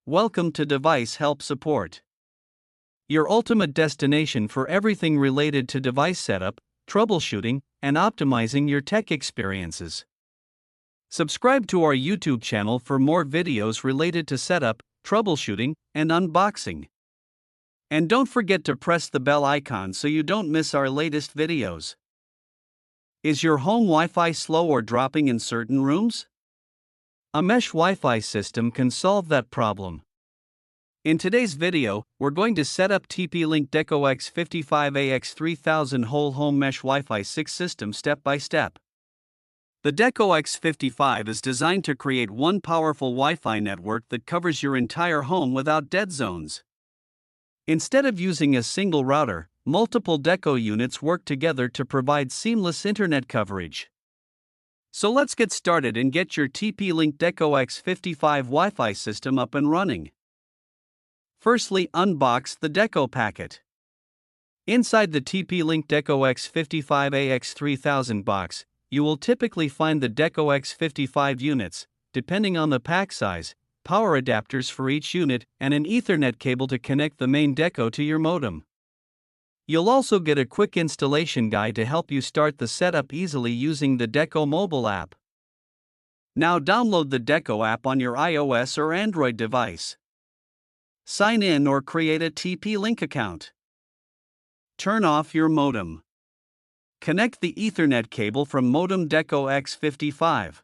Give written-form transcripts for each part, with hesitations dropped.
Welcome to Device Help Support, your ultimate destination for everything related to device setup, troubleshooting, and optimizing your tech experiences. Subscribe to our YouTube channel for more videos related to setup, troubleshooting, and unboxing. And don't forget to press the bell icon so you don't miss our latest videos. Is your home Wi-Fi slow or dropping in certain rooms? A mesh Wi-Fi system can solve that problem. In today's video, we're going to set up TP-Link Deco X55 AX3000 whole home mesh Wi-Fi 6 system step by step. The Deco X55 is designed to create one powerful Wi-Fi network that covers your entire home without dead zones. Instead of using a single router, multiple Deco units work together to provide seamless internet coverage. So let's get started and get your TP-Link Deco X55 Wi-Fi system up and running. Firstly, unbox the Deco packet. Inside the TP-Link Deco X55 AX3000 box, you will typically find the Deco X55 units, depending on the pack size, power adapters for each unit, and an Ethernet cable to connect the main Deco to your modem. You'll also get a quick installation guide to help you start the setup easily using the Deco mobile app. Now download the Deco app on your iOS or Android device. Sign in or create a TP-Link account. Turn off your modem. Connect the Ethernet cable from modem Deco X55.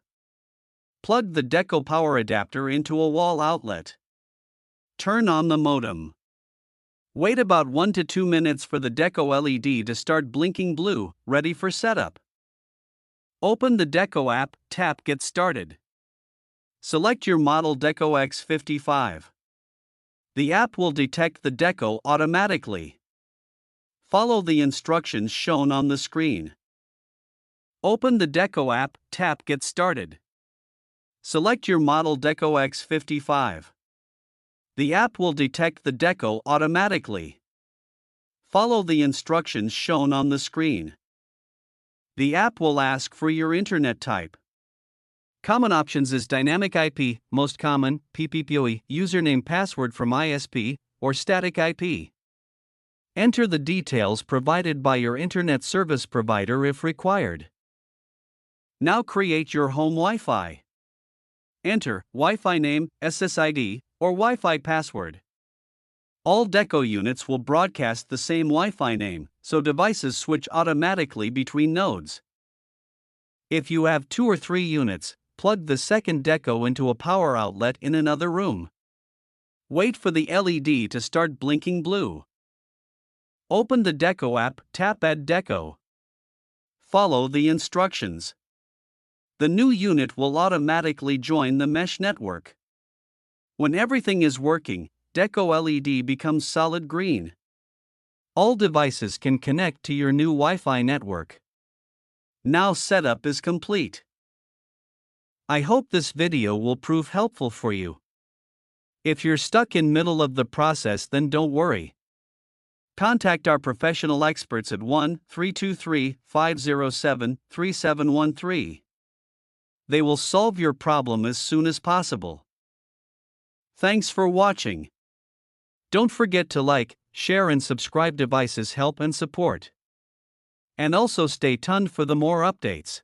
Plug the Deco power adapter into a wall outlet. Turn on the modem. Wait about 1 to 2 minutes for the Deco LED to start blinking blue, ready for setup. Open the Deco app, tap Get Started. Select your model Deco X55. The app will detect the Deco automatically. Follow the instructions shown on the screen. Open the Deco app, tap Get Started. Select your model Deco X55. The app will detect the Deco automatically. Follow the instructions shown on the screen. The app will ask for your internet type. Common options is dynamic IP, most common, PPPoE, username password from ISP, or static IP. Enter the details provided by your internet service provider if required. Now create your home Wi-Fi. Enter Wi-Fi name, SSID, or Wi-Fi password. All Deco units will broadcast the same Wi-Fi name, so devices switch automatically between nodes. If you have 2 or 3 units, plug the second Deco into a power outlet in another room. Wait for the LED to start blinking blue. Open the Deco app, tap Add Deco. Follow the instructions. The new unit will automatically join the mesh network. When everything is working, Deco LED becomes solid green. All devices can connect to your new Wi-Fi network. Now setup is complete. I hope this video will prove helpful for you. If you're stuck in middle of the process, then don't worry. Contact our professional experts at 1-323-507-3713. They will solve your problem as soon as possible. Thanks for watching. Don't forget to like, share and subscribe. Devices Help and Support. And also stay tuned for the more updates.